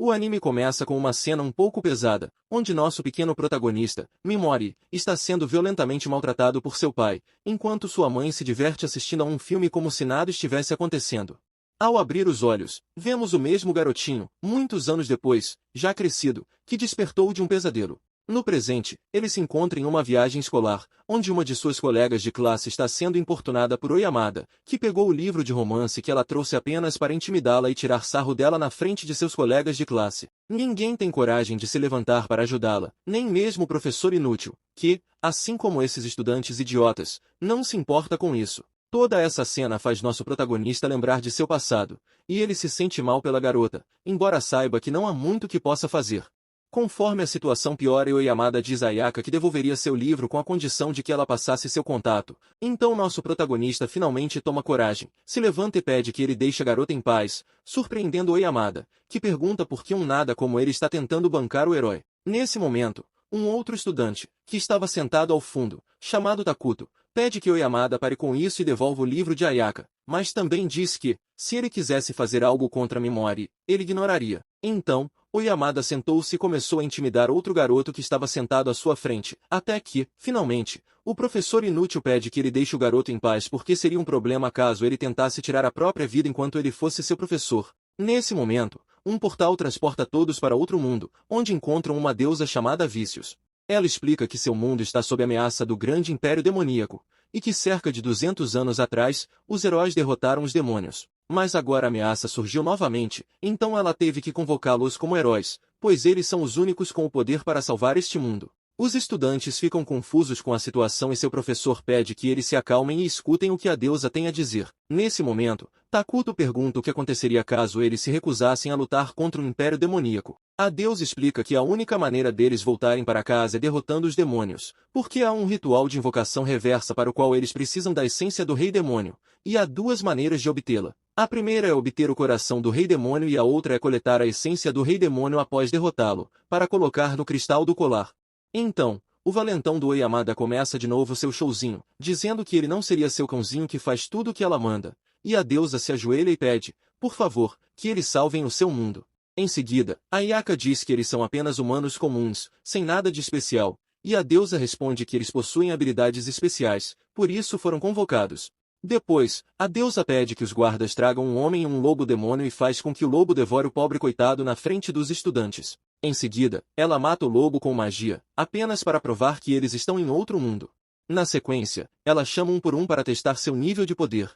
O anime começa com uma cena um pouco pesada, onde nosso pequeno protagonista, Mimori, está sendo violentamente maltratado por seu pai, enquanto sua mãe se diverte assistindo a um filme como se nada estivesse acontecendo. Ao abrir os olhos, vemos o mesmo garotinho, muitos anos depois, já crescido, que despertou de um pesadelo. No presente, ele se encontra em uma viagem escolar, onde uma de suas colegas de classe está sendo importunada por Oyamada, que pegou o livro de romance que ela trouxe apenas para intimidá-la e tirar sarro dela na frente de seus colegas de classe. Ninguém tem coragem de se levantar para ajudá-la, nem mesmo o professor inútil, que, assim como esses estudantes idiotas, não se importa com isso. Toda essa cena faz nosso protagonista lembrar de seu passado, e ele se sente mal pela garota, embora saiba que não há muito que possa fazer. Conforme a situação piora, Oyamada diz a Ayaka que devolveria seu livro com a condição de que ela passasse seu contato. Então nosso protagonista finalmente toma coragem, se levanta e pede que ele deixe a garota em paz, surpreendendo Oyamada, que pergunta por que um nada como ele está tentando bancar o herói. Nesse momento, um outro estudante, que estava sentado ao fundo, chamado Takuto, pede que Oyamada pare com isso e devolva o livro de Ayaka, mas também diz que, se ele quisesse fazer algo contra Mimori, ele ignoraria. Então, Oyamada sentou-se e começou a intimidar outro garoto que estava sentado à sua frente, até que, finalmente, o professor inútil pede que ele deixe o garoto em paz porque seria um problema caso ele tentasse tirar a própria vida enquanto ele fosse seu professor. Nesse momento, um portal transporta todos para outro mundo, onde encontram uma deusa chamada Vícios. Ela explica que seu mundo está sob ameaça do grande império demoníaco, e que cerca de 200 anos atrás, os heróis derrotaram os demônios. Mas agora a ameaça surgiu novamente, então ela teve que convocá-los como heróis, pois eles são os únicos com o poder para salvar este mundo. Os estudantes ficam confusos com a situação e seu professor pede que eles se acalmem e escutem o que a deusa tem a dizer. Nesse momento, Takuto pergunta o que aconteceria caso eles se recusassem a lutar contra o império demoníaco. A deusa explica que a única maneira deles voltarem para casa é derrotando os demônios, porque há um ritual de invocação reversa para o qual eles precisam da essência do rei demônio, e há duas maneiras de obtê-la. A primeira é obter o coração do rei demônio e a outra é coletar a essência do rei demônio após derrotá-lo, para colocar no cristal do colar. Então, o valentão do Oyamada começa de novo seu showzinho, dizendo que ele não seria seu cãozinho que faz tudo o que ela manda, e a deusa se ajoelha e pede, por favor, que eles salvem o seu mundo. Em seguida, Ayaka diz que eles são apenas humanos comuns, sem nada de especial, e a deusa responde que eles possuem habilidades especiais, por isso foram convocados. Depois, a deusa pede que os guardas tragam um homem e um lobo demônio e faz com que o lobo devore o pobre coitado na frente dos estudantes. Em seguida, ela mata o lobo com magia, apenas para provar que eles estão em outro mundo. Na sequência, ela chama um por um para testar seu nível de poder.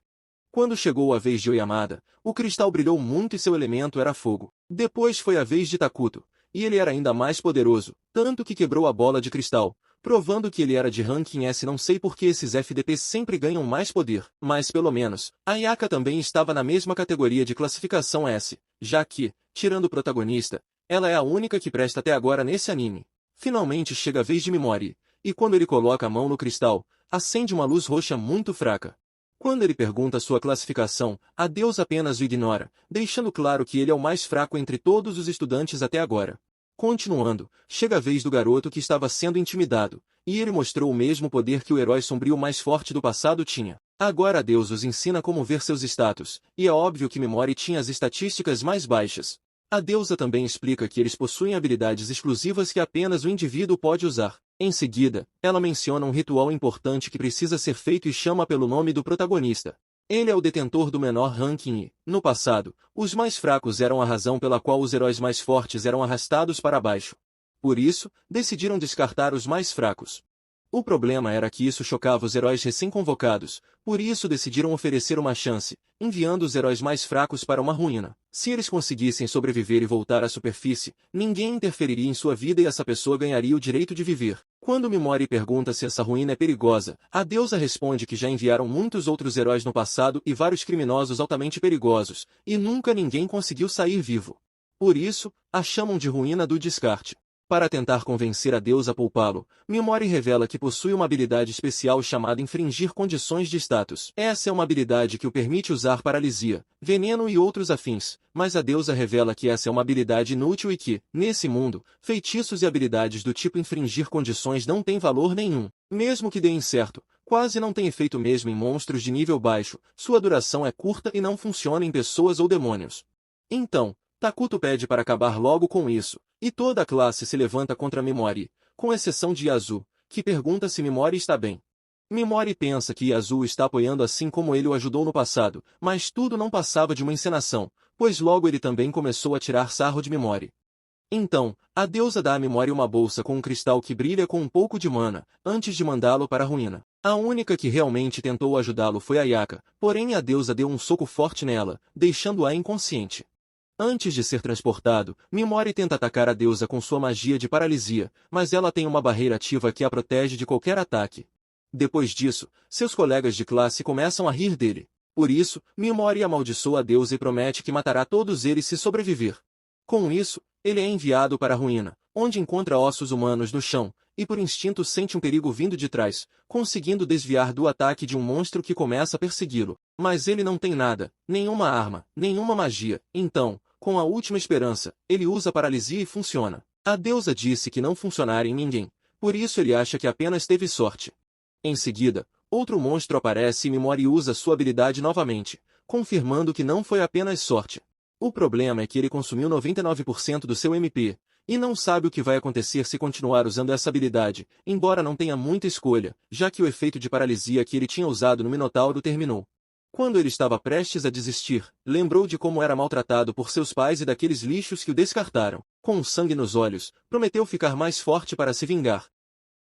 Quando chegou a vez de Oyamada, o cristal brilhou muito e seu elemento era fogo. Depois foi a vez de Takuto, e ele era ainda mais poderoso, tanto que quebrou a bola de cristal, provando que ele era de ranking S. Não sei por que esses FDPs sempre ganham mais poder, mas pelo menos, Ayaka também estava na mesma categoria de classificação S, já que, tirando o protagonista, ela é a única que presta até agora nesse anime. Finalmente chega a vez de Mimori, e quando ele coloca a mão no cristal, acende uma luz roxa muito fraca. Quando ele pergunta sua classificação, a deusa apenas o ignora, deixando claro que ele é o mais fraco entre todos os estudantes até agora. Continuando, chega a vez do garoto que estava sendo intimidado, e ele mostrou o mesmo poder que o herói sombrio mais forte do passado tinha. Agora a deusa os ensina como ver seus status, e é óbvio que Mimori tinha as estatísticas mais baixas. A deusa também explica que eles possuem habilidades exclusivas que apenas o indivíduo pode usar. Em seguida, ela menciona um ritual importante que precisa ser feito e chama pelo nome do protagonista. Ele é o detentor do menor ranking e, no passado, os mais fracos eram a razão pela qual os heróis mais fortes eram arrastados para baixo. Por isso, decidiram descartar os mais fracos. O problema era que isso chocava os heróis recém-convocados, por isso decidiram oferecer uma chance, enviando os heróis mais fracos para uma ruína. Se eles conseguissem sobreviver e voltar à superfície, ninguém interferiria em sua vida e essa pessoa ganharia o direito de viver. Quando Mimori pergunta se essa ruína é perigosa, a deusa responde que já enviaram muitos outros heróis no passado e vários criminosos altamente perigosos, e nunca ninguém conseguiu sair vivo. Por isso, a chamam de ruína do descarte. Para tentar convencer a deusa a poupá-lo, Mimori revela que possui uma habilidade especial chamada infringir condições de status. Essa é uma habilidade que o permite usar paralisia, veneno e outros afins, mas a deusa revela que essa é uma habilidade inútil e que, nesse mundo, feitiços e habilidades do tipo infringir condições não têm valor nenhum. Mesmo que deem certo, quase não tem efeito mesmo em monstros de nível baixo, sua duração é curta e não funciona em pessoas ou demônios. Então, Takuto pede para acabar logo com isso, e toda a classe se levanta contra Mimori, com exceção de Yazu, que pergunta se Mimori está bem. Mimori pensa que Yazu está apoiando assim como ele o ajudou no passado, mas tudo não passava de uma encenação, pois logo ele também começou a tirar sarro de Mimori. Então, a deusa dá a Mimori uma bolsa com um cristal que brilha com um pouco de mana, antes de mandá-lo para a ruína. A única que realmente tentou ajudá-lo foi Ayaka, porém a deusa deu um soco forte nela, deixando-a inconsciente. Antes de ser transportado, Mimori tenta atacar a deusa com sua magia de paralisia, mas ela tem uma barreira ativa que a protege de qualquer ataque. Depois disso, seus colegas de classe começam a rir dele. Por isso, Mimori amaldiçoa a deusa e promete que matará todos eles se sobreviver. Com isso, ele é enviado para a ruína, onde encontra ossos humanos no chão, e por instinto sente um perigo vindo de trás, conseguindo desviar do ataque de um monstro que começa a persegui-lo. Mas ele não tem nada, nenhuma arma, nenhuma magia, então, com a última esperança, ele usa a paralisia e funciona. A deusa disse que não funcionaria em ninguém, por isso ele acha que apenas teve sorte. Em seguida, outro monstro aparece e Mimori usa sua habilidade novamente, confirmando que não foi apenas sorte. O problema é que ele consumiu 99% do seu MP, e não sabe o que vai acontecer se continuar usando essa habilidade, embora não tenha muita escolha, já que o efeito de paralisia que ele tinha usado no Minotauro terminou. Quando ele estava prestes a desistir, lembrou de como era maltratado por seus pais e daqueles lixos que o descartaram. Com sangue nos olhos, prometeu ficar mais forte para se vingar,